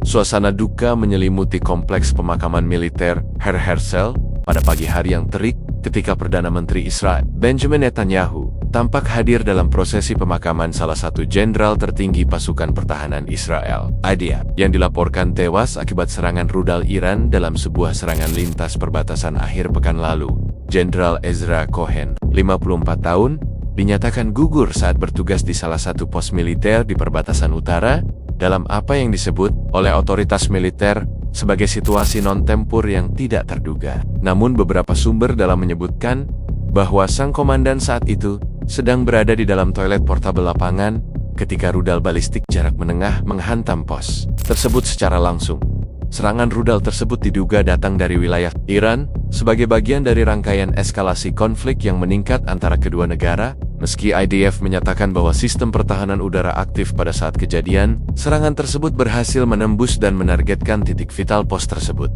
Suasana duka menyelimuti kompleks pemakaman militer Har Herzl pada pagi hari yang terik ketika Perdana Menteri Israel, Benjamin Netanyahu, tampak hadir dalam prosesi pemakaman salah satu jenderal tertinggi pasukan pertahanan Israel, IDF, yang dilaporkan tewas akibat serangan rudal Iran dalam sebuah serangan lintas perbatasan akhir pekan lalu. Jenderal Ezra Cohen, 54 tahun, dinyatakan gugur saat bertugas di salah satu pos militer di perbatasan utara, dalam apa yang disebut oleh otoritas militer sebagai situasi non-tempur yang tidak terduga. Namun beberapa sumber dalam menyebutkan bahwa sang komandan saat itu sedang berada di dalam toilet portabel lapangan ketika rudal balistik jarak menengah menghantam pos tersebut secara langsung. Serangan rudal tersebut diduga datang dari wilayah Iran sebagai bagian dari rangkaian eskalasi konflik yang meningkat antara kedua negara. Meski IDF menyatakan bahwa sistem pertahanan udara aktif pada saat kejadian, serangan tersebut berhasil menembus dan menargetkan titik vital pos tersebut.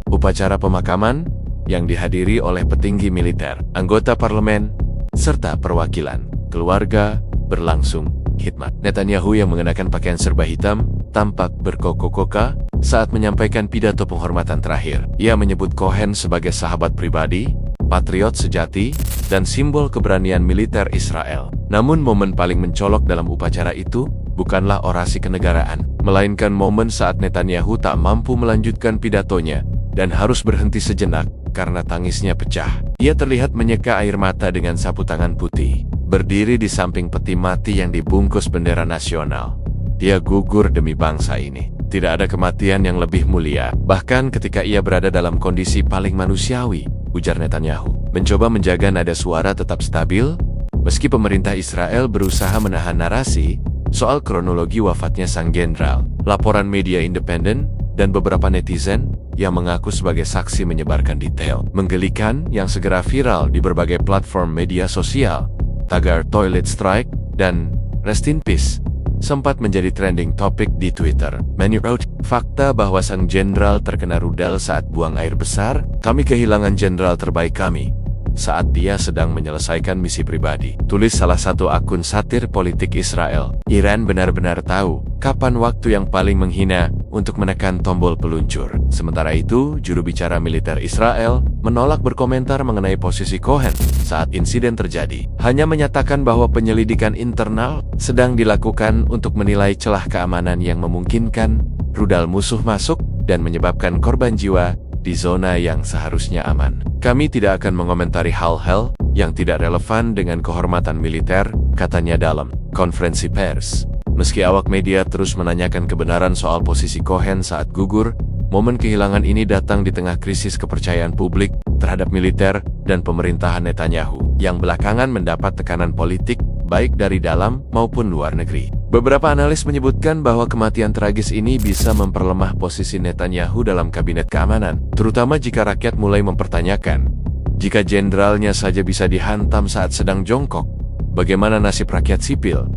Upacara pemakaman yang dihadiri oleh petinggi militer, anggota parlemen, serta perwakilan keluarga berlangsung khidmat. Netanyahu yang mengenakan pakaian serba hitam tampak berkokok-koka saat menyampaikan pidato penghormatan terakhir. Ia menyebut Cohen sebagai sahabat pribadi, patriot sejati, dan simbol keberanian militer Israel. Namun momen paling mencolok dalam upacara itu bukanlah orasi kenegaraan, melainkan momen saat Netanyahu tak mampu melanjutkan pidatonya dan harus berhenti sejenak karena tangisnya pecah. Ia terlihat menyeka air mata dengan sapu tangan putih, berdiri di samping peti mati yang dibungkus bendera nasional. Dia gugur demi bangsa ini. Tidak ada kematian yang lebih mulia, bahkan ketika ia berada dalam kondisi paling manusiawi, ujar Netanyahu. Mencoba menjaga nada suara tetap stabil, meski pemerintah Israel berusaha menahan narasi soal kronologi wafatnya sang jenderal. Laporan media independen dan beberapa netizen yang mengaku sebagai saksi menyebarkan detail menggelikan yang segera viral di berbagai platform media sosial. Tagar Toilet Strike dan Rest in Peace sempat menjadi trending topik di Twitter. Menurut fakta bahwa sang jenderal terkena rudal saat buang air besar, kami kehilangan jenderal terbaik kami saat dia sedang menyelesaikan misi pribadi, tulis salah satu akun satir politik Israel. Iran benar-benar tahu kapan waktu yang paling menghina untuk menekan tombol peluncur. Sementara itu, juru bicara militer Israel menolak berkomentar mengenai posisi Cohen saat insiden terjadi. Hanya menyatakan bahwa penyelidikan internal sedang dilakukan untuk menilai celah keamanan yang memungkinkan rudal musuh masuk dan menyebabkan korban jiwa di zona yang seharusnya aman. Kami tidak akan mengomentari hal-hal yang tidak relevan dengan kehormatan militer, katanya dalam konferensi pers. Meski awak media terus menanyakan kebenaran soal posisi Cohen saat gugur, momen kehilangan ini datang di tengah krisis kepercayaan publik terhadap militer dan pemerintahan Netanyahu, yang belakangan mendapat tekanan politik baik dari dalam maupun luar negeri. Beberapa analis menyebutkan bahwa kematian tragis ini bisa memperlemah posisi Netanyahu dalam kabinet keamanan, terutama jika rakyat mulai mempertanyakan, jika jenderalnya saja bisa dihantam saat sedang jongkok, bagaimana nasib rakyat sipil?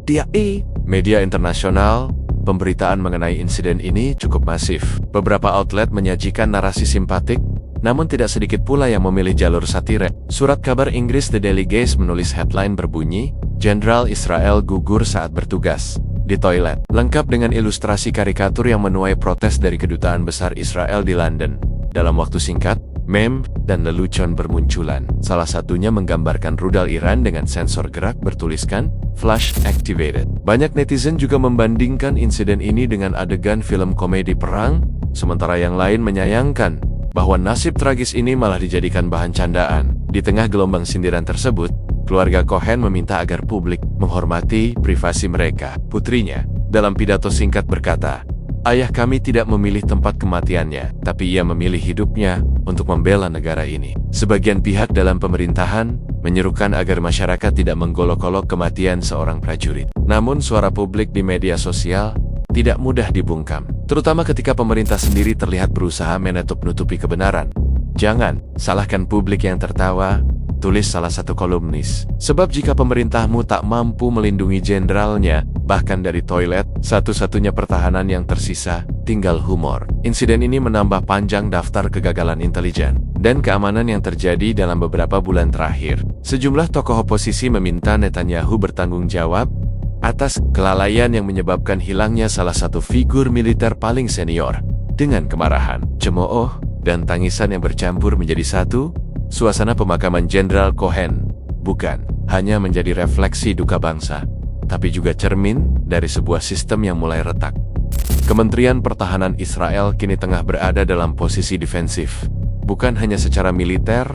Media internasional, pemberitaan mengenai insiden ini cukup masif. Beberapa outlet menyajikan narasi simpatik, namun tidak sedikit pula yang memilih jalur satire. Surat kabar Inggris The Daily Gaze menulis headline berbunyi, Jenderal Israel gugur saat bertugas di toilet, lengkap dengan ilustrasi karikatur yang menuai protes dari Kedutaan Besar Israel di London. Dalam waktu singkat, meme dan lelucon bermunculan. Salah satunya menggambarkan rudal Iran dengan sensor gerak bertuliskan Flash Activated. Banyak netizen juga membandingkan insiden ini dengan adegan film komedi perang, sementara yang lain menyayangkan bahwa nasib tragis ini malah dijadikan bahan candaan. Di tengah gelombang sindiran tersebut, keluarga Cohen meminta agar publik menghormati privasi mereka. Putrinya, dalam pidato singkat berkata, "Ayah kami tidak memilih tempat kematiannya, tapi ia memilih hidupnya untuk membela negara ini." Sebagian pihak dalam pemerintahan menyerukan agar masyarakat tidak menggolok-olok kematian seorang prajurit. Namun suara publik di media sosial tidak mudah dibungkam, terutama ketika pemerintah sendiri terlihat berusaha menutup-nutupi kebenaran. Jangan salahkan publik yang tertawa, tulis salah satu kolumnis. Sebab jika pemerintahmu tak mampu melindungi jenderalnya, bahkan dari toilet, satu-satunya pertahanan yang tersisa tinggal humor. Insiden ini menambah panjang daftar kegagalan intelijen dan keamanan yang terjadi dalam beberapa bulan terakhir. Sejumlah tokoh oposisi meminta Netanyahu bertanggung jawab atas kelalaian yang menyebabkan hilangnya salah satu figur militer paling senior. Dengan kemarahan, cemooh, dan tangisan yang bercampur menjadi satu, suasana pemakaman Jenderal Cohen bukan hanya menjadi refleksi duka bangsa, tapi juga cermin dari sebuah sistem yang mulai retak. Kementerian Pertahanan Israel kini tengah berada dalam posisi defensif, bukan hanya secara militer,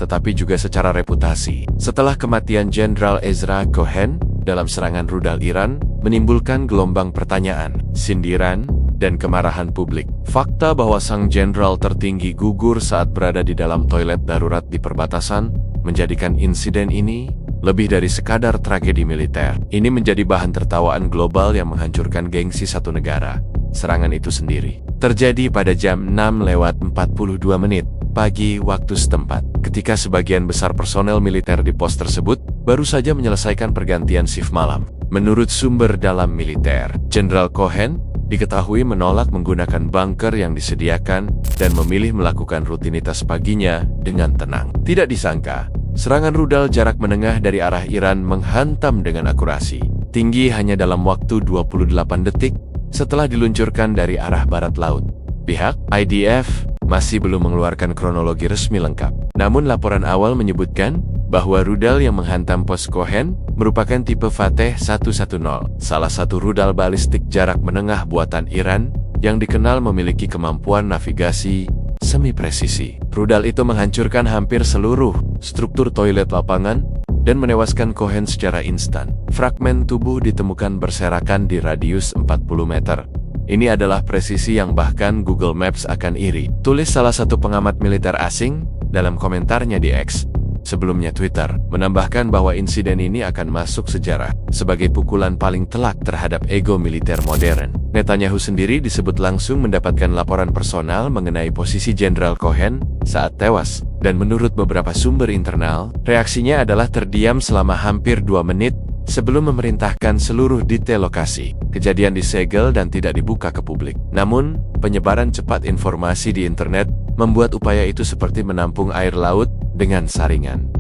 tetapi juga secara reputasi. Setelah kematian Jenderal Ezra Cohen dalam serangan rudal Iran, menimbulkan gelombang pertanyaan, sindiran, dan kemarahan publik. Fakta bahwa sang jenderal tertinggi gugur saat berada di dalam toilet darurat di perbatasan menjadikan insiden ini lebih dari sekadar tragedi militer. Ini menjadi bahan tertawaan global yang menghancurkan gengsi satu negara. Serangan itu sendiri terjadi pada jam 6:42 pagi waktu setempat, ketika sebagian besar personel militer di pos tersebut baru saja menyelesaikan pergantian shift malam. Menurut sumber dalam militer, Jenderal Cohen diketahui menolak menggunakan bunker yang disediakan dan memilih melakukan rutinitas paginya dengan tenang. Tidak disangka, serangan rudal jarak menengah dari arah Iran menghantam dengan akurasi tinggi hanya dalam waktu 28 detik setelah diluncurkan dari arah barat laut. Pihak IDF masih belum mengeluarkan kronologi resmi lengkap. Namun laporan awal menyebutkan bahwa rudal yang menghantam pos Cohen merupakan tipe Fateh 110, salah satu rudal balistik jarak menengah buatan Iran yang dikenal memiliki kemampuan navigasi semi-presisi. Rudal itu menghancurkan hampir seluruh struktur toilet lapangan dan menewaskan Cohen secara instan. Fragmen tubuh ditemukan berserakan di radius 40 meter. Ini adalah presisi yang bahkan Google Maps akan iri, tulis salah satu pengamat militer asing dalam komentarnya di X. Sebelumnya Twitter menambahkan bahwa insiden ini akan masuk sejarah sebagai pukulan paling telak terhadap ego militer modern. Netanyahu sendiri disebut langsung mendapatkan laporan personal mengenai posisi Jenderal Cohen saat tewas, dan menurut beberapa sumber internal, reaksinya adalah terdiam selama hampir 2 menit sebelum memerintahkan seluruh detail lokasi. Kejadian disegel dan tidak dibuka ke publik. Namun, penyebaran cepat informasi di internet membuat upaya itu seperti menampung air laut dengan saringan.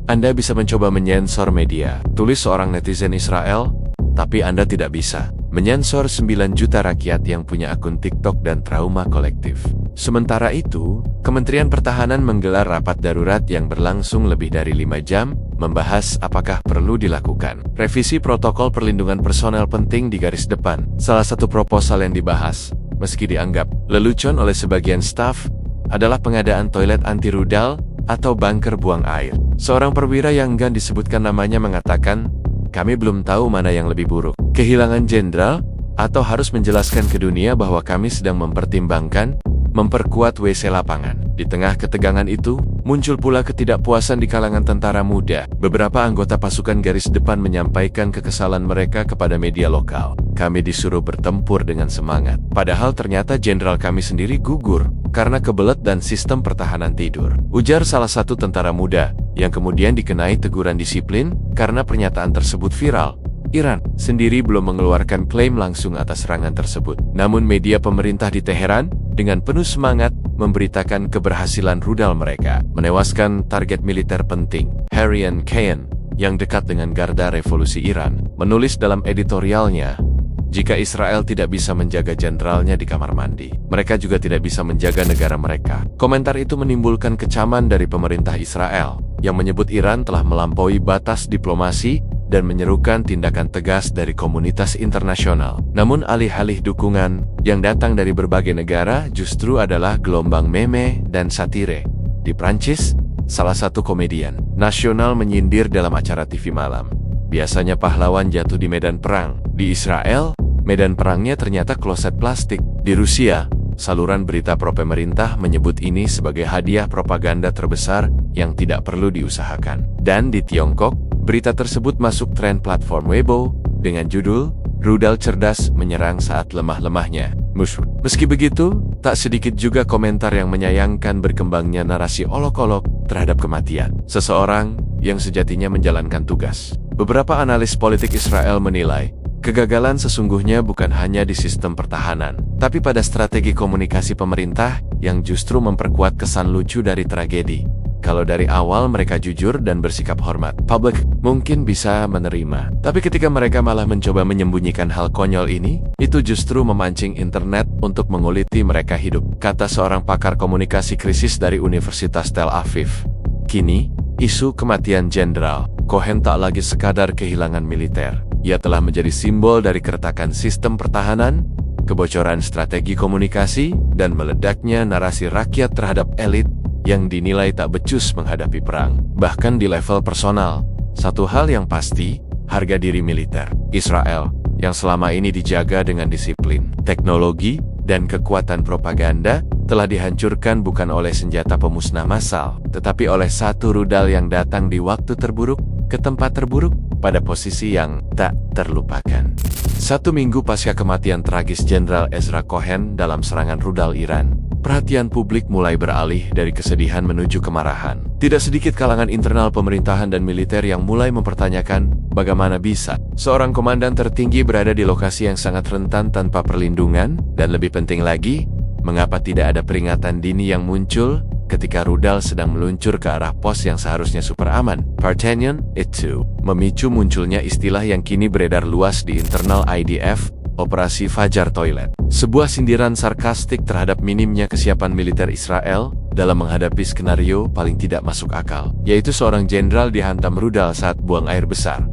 Anda bisa mencoba menyensor media, tulis seorang netizen Israel, tapi Anda tidak bisa menyensor 9 juta rakyat yang punya akun TikTok dan trauma kolektif. Sementara itu, Kementerian Pertahanan menggelar rapat darurat yang berlangsung lebih dari 5 jam, membahas apakah perlu dilakukan revisi protokol perlindungan personel penting di garis depan. Salah satu proposal yang dibahas, meski dianggap lelucon oleh sebagian staf, adalah pengadaan toilet anti rudal atau bunker buang air. Seorang perwira yang enggan disebutkan namanya mengatakan, "Kami belum tahu mana yang lebih buruk, kehilangan jenderal, atau harus menjelaskan ke dunia bahwa kami sedang mempertimbangkan memperkuat WC lapangan." Di tengah ketegangan itu, muncul pula ketidakpuasan di kalangan tentara muda. Beberapa anggota pasukan garis depan menyampaikan kekesalan mereka kepada media lokal. "Kami disuruh bertempur dengan semangat, padahal ternyata jenderal kami sendiri gugur karena kebelet dan sistem pertahanan tidur," ujar salah satu tentara muda, yang kemudian dikenai teguran disiplin karena pernyataan tersebut viral. Iran sendiri belum mengeluarkan klaim langsung atas serangan tersebut. Namun media pemerintah di Teheran dengan penuh semangat memberitakan keberhasilan rudal mereka menewaskan target militer penting. Harian Kayan, yang dekat dengan Garda Revolusi Iran, menulis dalam editorialnya, "Jika Israel tidak bisa menjaga jenderalnya di kamar mandi, mereka juga tidak bisa menjaga negara mereka." Komentar itu menimbulkan kecaman dari pemerintah Israel, yang menyebut Iran telah melampaui batas diplomasi dan menyerukan tindakan tegas dari komunitas internasional. Namun alih-alih dukungan yang datang dari berbagai negara justru adalah gelombang meme dan satire. Di Prancis, salah satu komedian nasional menyindir dalam acara TV malam, "Biasanya pahlawan jatuh di medan perang." Di Israel, medan perangnya ternyata kloset plastik. Di Rusia, saluran berita pro-pemerintah menyebut ini sebagai hadiah propaganda terbesar yang tidak perlu diusahakan. Dan di Tiongkok, berita tersebut masuk tren platform Weibo dengan judul "Rudal Cerdas Menyerang Saat Lemah-Lemahnya Musuh." Meski begitu, tak sedikit juga komentar yang menyayangkan berkembangnya narasi olok-olok terhadap kematian seseorang yang sejatinya menjalankan tugas. Beberapa analis politik Israel menilai, kegagalan sesungguhnya bukan hanya di sistem pertahanan, tapi pada strategi komunikasi pemerintah yang justru memperkuat kesan lucu dari tragedi. Kalau dari awal mereka jujur dan bersikap hormat, publik mungkin bisa menerima. Tapi ketika mereka malah mencoba menyembunyikan hal konyol ini, itu justru memancing internet untuk menguliti mereka hidup, kata seorang pakar komunikasi krisis dari Universitas Tel Aviv. Kini, isu kematian Jenderal Cohen tak lagi sekadar kehilangan militer. Ia telah menjadi simbol dari keretakan sistem pertahanan, kebocoran strategi komunikasi, dan meledaknya narasi rakyat terhadap elit yang dinilai tak becus menghadapi perang. Bahkan di level personal, satu hal yang pasti, harga diri militer Israel yang selama ini dijaga dengan disiplin, teknologi, dan kekuatan propaganda telah dihancurkan bukan oleh senjata pemusnah massal, tetapi oleh satu rudal yang datang di waktu terburuk, ke tempat terburuk, pada posisi yang tak terlupakan. 1 minggu pasca kematian tragis Jenderal Ezra Cohen dalam serangan rudal Iran, perhatian publik mulai beralih dari kesedihan menuju kemarahan. Tidak sedikit kalangan internal pemerintahan dan militer yang mulai mempertanyakan bagaimana bisa seorang komandan tertinggi berada di lokasi yang sangat rentan tanpa perlindungan, dan lebih penting lagi, mengapa tidak ada peringatan dini yang muncul ketika rudal sedang meluncur ke arah pos yang seharusnya super aman. Pertanyaan itu memicu munculnya istilah yang kini beredar luas di internal IDF, Operasi Fajar Toilet. Sebuah sindiran sarkastik terhadap minimnya kesiapan militer Israel dalam menghadapi skenario paling tidak masuk akal, yaitu seorang jenderal dihantam rudal saat buang air besar.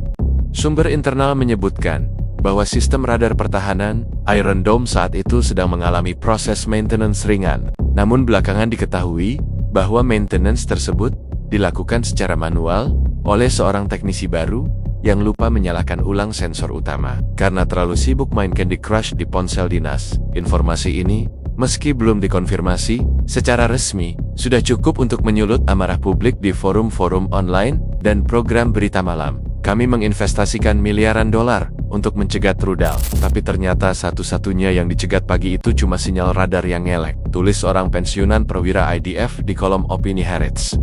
Sumber internal menyebutkan bahwa sistem radar pertahanan Iron Dome saat itu sedang mengalami proses maintenance ringan. Namun belakangan diketahui bahwa maintenance tersebut dilakukan secara manual oleh seorang teknisi baru yang lupa menyalakan ulang sensor utama karena terlalu sibuk main Candy Crush di ponsel dinas. Informasi ini, meski belum dikonfirmasi secara resmi, sudah cukup untuk menyulut amarah publik di forum-forum online dan program berita malam. Kami menginvestasikan miliaran dolar untuk mencegat rudal, tapi ternyata satu-satunya yang dicegat pagi itu cuma sinyal radar yang ngelek, tulis seorang pensiunan perwira IDF di kolom opini Haaretz.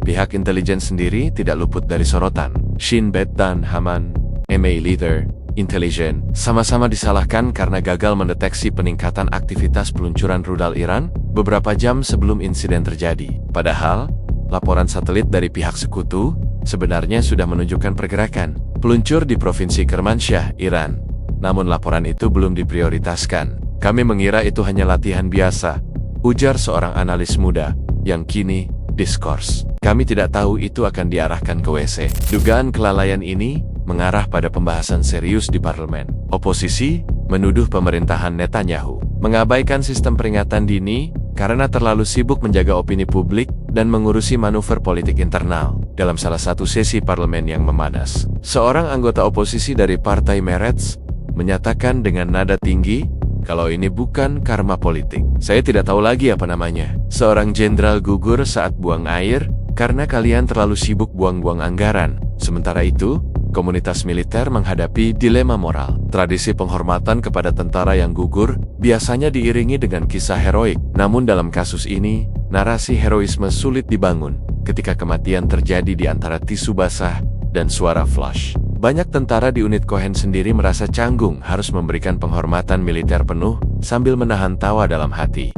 Pihak intelijen sendiri tidak luput dari sorotan. Shin Bet dan Haman, MA Leader, Intelijen, sama-sama disalahkan karena gagal mendeteksi peningkatan aktivitas peluncuran rudal Iran beberapa jam sebelum insiden terjadi. Padahal, laporan satelit dari pihak sekutu sebenarnya sudah menunjukkan pergerakan peluncur di Provinsi Kermanshah, Iran. Namun laporan itu belum diprioritaskan. Kami mengira itu hanya latihan biasa, ujar seorang analis muda, yang kini diskors. Kami tidak tahu itu akan diarahkan ke WC. Dugaan kelalaian ini mengarah pada pembahasan serius di parlemen. Oposisi menuduh pemerintahan Netanyahu mengabaikan sistem peringatan dini karena terlalu sibuk menjaga opini publik dan mengurusi manuver politik internal. Dalam salah satu sesi parlemen yang memanas, seorang anggota oposisi dari Partai Meretz menyatakan dengan nada tinggi, kalau ini bukan karma politik, saya tidak tahu lagi apa namanya. Seorang jenderal gugur saat buang air karena kalian terlalu sibuk buang-buang anggaran. Sementara itu, komunitas militer menghadapi dilema moral. Tradisi penghormatan kepada tentara yang gugur biasanya diiringi dengan kisah heroik. Namun dalam kasus ini, narasi heroisme sulit dibangun ketika kematian terjadi di antara tisu basah dan suara flush. Banyak tentara di unit Cohen sendiri merasa canggung harus memberikan penghormatan militer penuh sambil menahan tawa dalam hati.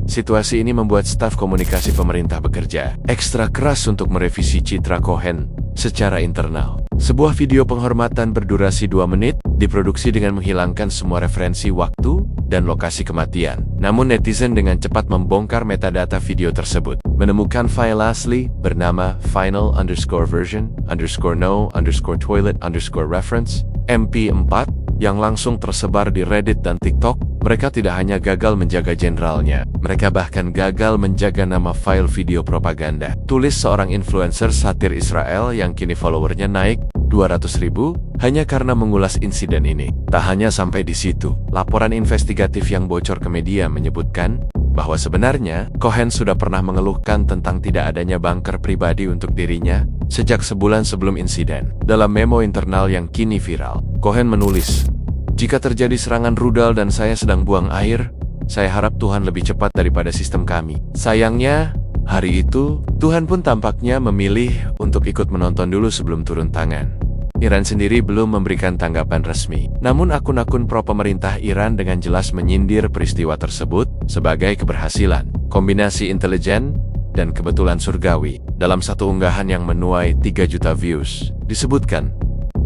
Situasi ini membuat staf komunikasi pemerintah bekerja ekstra keras untuk merevisi citra Cohen secara internal. Sebuah video penghormatan berdurasi 2 menit diproduksi dengan menghilangkan semua referensi waktu dan lokasi kematian. Namun netizen dengan cepat membongkar metadata video tersebut, menemukan file asli bernama final_version_no_toilet_reference MP4 yang langsung tersebar di Reddit dan TikTok. Mereka tidak hanya gagal menjaga jenderalnya, mereka bahkan gagal menjaga nama file video propaganda, tulis seorang influencer satir Israel yang kini followernya naik 200.000 hanya karena mengulas insiden ini. Tak hanya sampai di situ, laporan investigatif yang bocor ke media menyebutkan bahwa sebenarnya Cohen sudah pernah mengeluhkan tentang tidak adanya bunker pribadi untuk dirinya sejak sebulan sebelum insiden. Dalam memo internal yang kini viral, Cohen menulis, "Jika terjadi serangan rudal dan saya sedang buang air, saya harap Tuhan lebih cepat daripada sistem kami." Sayangnya, hari itu, Tuhan pun tampaknya memilih untuk ikut menonton dulu sebelum turun tangan. Iran sendiri belum memberikan tanggapan resmi. Namun akun-akun pro-pemerintah Iran dengan jelas menyindir peristiwa tersebut sebagai keberhasilan kombinasi intelijen dan kebetulan surgawi. Dalam satu unggahan yang menuai 3 juta views, disebutkan,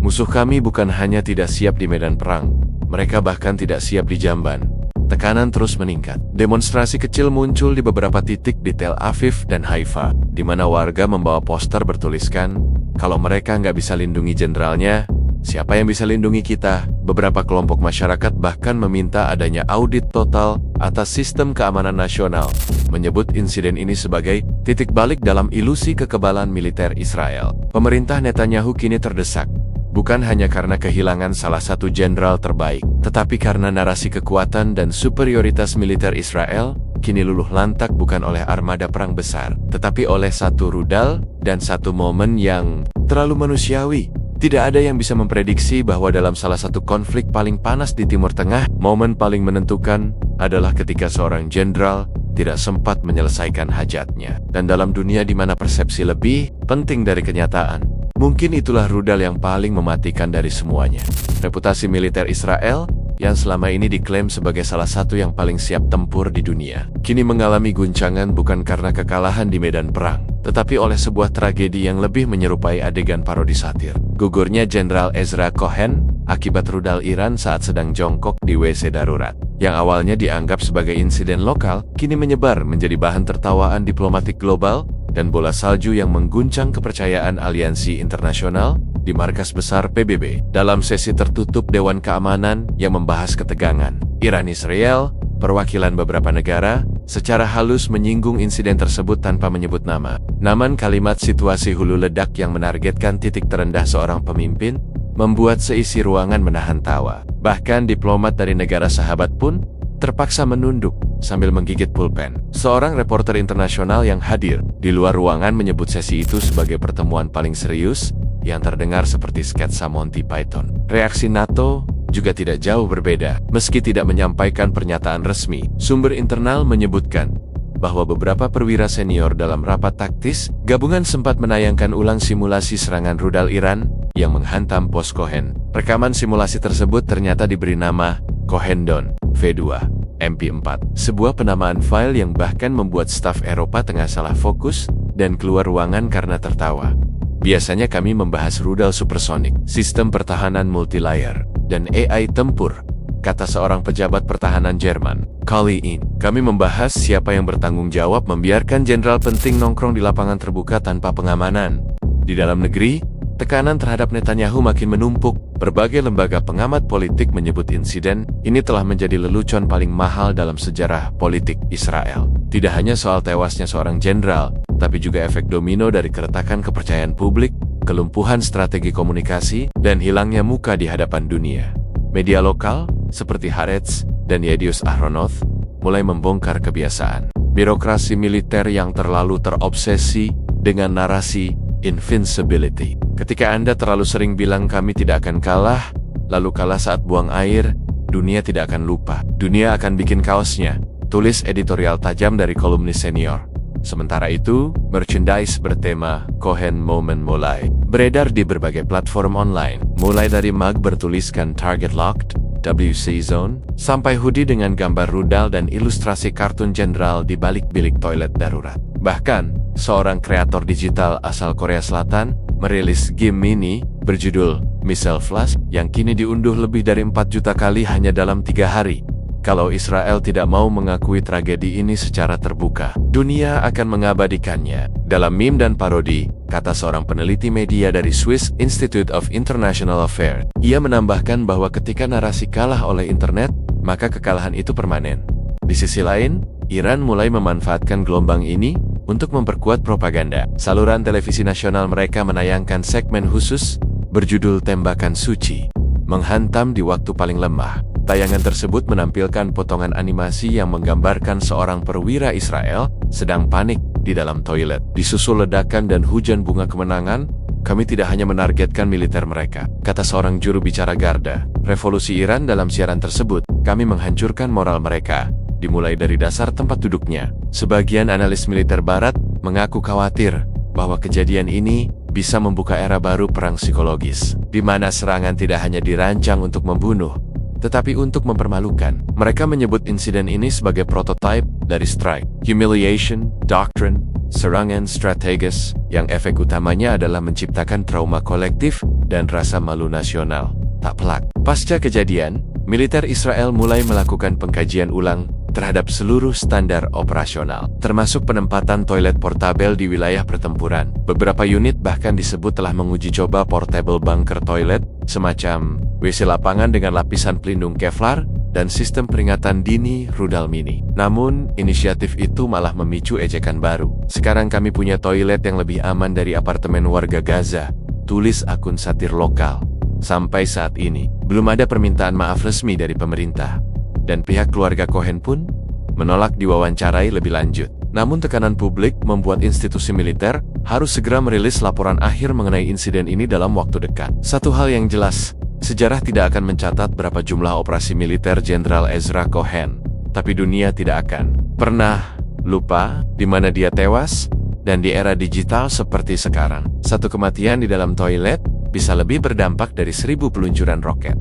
"Musuh kami bukan hanya tidak siap di medan perang, mereka bahkan tidak siap di jamban." Tekanan terus meningkat. Demonstrasi kecil muncul di beberapa titik di Tel Aviv dan Haifa, di mana warga membawa poster bertuliskan, "Kalau mereka nggak bisa lindungi jenderalnya, siapa yang bisa lindungi kita?" Beberapa kelompok masyarakat bahkan meminta adanya audit total atas sistem keamanan nasional, menyebut insiden ini sebagai titik balik dalam ilusi kekebalan militer Israel. Pemerintah Netanyahu kini terdesak, bukan hanya karena kehilangan salah satu jenderal terbaik, tetapi karena narasi kekuatan dan superioritas militer Israel kini luluh lantak bukan oleh armada perang besar, tetapi oleh satu rudal dan satu momen yang terlalu manusiawi. Tidak ada yang bisa memprediksi bahwa dalam salah satu konflik paling panas di Timur Tengah, momen paling menentukan adalah ketika seorang jenderal tidak sempat menyelesaikan hajatnya. Dan dalam dunia di mana persepsi lebih penting dari kenyataan, mungkin itulah rudal yang paling mematikan dari semuanya. Reputasi militer Israel yang selama ini diklaim sebagai salah satu yang paling siap tempur di dunia, kini mengalami guncangan bukan karena kekalahan di medan perang, tetapi oleh sebuah tragedi yang lebih menyerupai adegan parodi satir. Gugurnya Jenderal Ezra Cohen akibat rudal Iran saat sedang jongkok di WC darurat. Yang awalnya dianggap sebagai insiden lokal, kini menyebar menjadi bahan tertawaan diplomatik global dan bola salju yang mengguncang kepercayaan aliansi internasional di markas besar PBB. Dalam sesi tertutup Dewan Keamanan yang membahas ketegangan Iran-Israel, perwakilan beberapa negara secara halus menyinggung insiden tersebut tanpa menyebut nama. Namun kalimat situasi hulu ledak yang menargetkan titik terendah seorang pemimpin membuat seisi ruangan menahan tawa. Bahkan diplomat dari negara sahabat pun terpaksa menunduk sambil menggigit pulpen. Seorang reporter internasional yang hadir di luar ruangan menyebut sesi itu sebagai pertemuan paling serius yang terdengar seperti sketsa Monty Python. Reaksi NATO juga tidak jauh berbeda. Meski tidak menyampaikan pernyataan resmi, sumber internal menyebutkan bahwa beberapa perwira senior dalam rapat taktis gabungan sempat menayangkan ulang simulasi serangan rudal Iran yang menghantam pos Cohen. Rekaman simulasi tersebut ternyata diberi nama Cohendon V2 MP4, sebuah penamaan file yang bahkan membuat staf Eropa tengah salah fokus dan keluar ruangan karena tertawa. Biasanya kami membahas rudal supersonik, sistem pertahanan multilayer, dan AI tempur, kata seorang pejabat pertahanan Jerman, Kali In. Kami membahas siapa yang bertanggung jawab membiarkan jenderal penting nongkrong di lapangan terbuka tanpa pengamanan. Di dalam negeri, tekanan terhadap Netanyahu makin menumpuk. Berbagai lembaga pengamat politik menyebut insiden ini telah menjadi lelucon paling mahal dalam sejarah politik Israel. Tidak hanya soal tewasnya seorang jenderal, tapi juga efek domino dari keretakan kepercayaan publik, kelumpuhan strategi komunikasi, dan hilangnya muka di hadapan dunia. Media lokal, seperti Haaretz dan Yediot Ahronoth, mulai membongkar kebiasaan birokrasi militer yang terlalu terobsesi dengan narasi invincibility. Ketika Anda terlalu sering bilang kami tidak akan kalah, lalu kalah saat buang air, dunia tidak akan lupa. Dunia akan bikin kaosnya, tulis editorial tajam dari kolumnis senior. Sementara itu, merchandise bertema Cohen Moment mulai beredar di berbagai platform online, mulai dari mug bertuliskan Target Locked, WC Zone, sampai hoodie dengan gambar rudal dan ilustrasi kartun jenderal di balik bilik toilet darurat. Bahkan, seorang kreator digital asal Korea Selatan merilis game mini berjudul Missile Flash yang kini diunduh lebih dari 4 juta kali hanya dalam 3 hari. Kalau Israel tidak mau mengakui tragedi ini secara terbuka, dunia akan mengabadikannya. Dalam meme dan parodi, kata seorang peneliti media dari Swiss Institute of International Affairs, ia menambahkan bahwa ketika narasi kalah oleh internet, maka kekalahan itu permanen. Di sisi lain, Iran mulai memanfaatkan gelombang ini untuk memperkuat propaganda. Saluran televisi nasional mereka menayangkan segmen khusus berjudul Tembakan Suci, menghantam di waktu paling lemah. Tayangan tersebut menampilkan potongan animasi yang menggambarkan seorang perwira Israel sedang panik di dalam toilet. Disusul ledakan dan hujan bunga kemenangan, kami tidak hanya menargetkan militer mereka, kata seorang juru bicara Garda Revolusi Iran dalam siaran tersebut, kami menghancurkan moral mereka, dimulai dari dasar tempat duduknya. Sebagian analis militer barat mengaku khawatir bahwa kejadian ini bisa membuka era baru perang psikologis, di mana serangan tidak hanya dirancang untuk membunuh, tetapi untuk mempermalukan. Mereka menyebut insiden ini sebagai prototipe dari strike, humiliation, doctrine, serangan strategis yang efek utamanya adalah menciptakan trauma kolektif dan rasa malu nasional. Tak pelak, pasca kejadian, militer Israel mulai melakukan pengkajian ulang terhadap seluruh standar operasional, termasuk penempatan toilet portabel di wilayah pertempuran. Beberapa unit bahkan disebut telah menguji coba portable bunker toilet, semacam WC lapangan dengan lapisan pelindung Kevlar, dan sistem peringatan dini rudal mini. Namun, inisiatif itu malah memicu ejekan baru. Sekarang kami punya toilet yang lebih aman dari apartemen warga Gaza, tulis akun satir lokal. Sampai saat ini, belum ada permintaan maaf resmi dari pemerintah. Dan pihak keluarga Cohen pun menolak diwawancarai lebih lanjut. Namun tekanan publik membuat institusi militer harus segera merilis laporan akhir mengenai insiden ini dalam waktu dekat. Satu hal yang jelas, sejarah tidak akan mencatat berapa jumlah operasi militer Jenderal Ezra Cohen, tapi dunia tidak akan pernah lupa di mana dia tewas, dan di era digital seperti sekarang, satu kematian di dalam toilet bisa lebih berdampak dari 1000 peluncuran roket.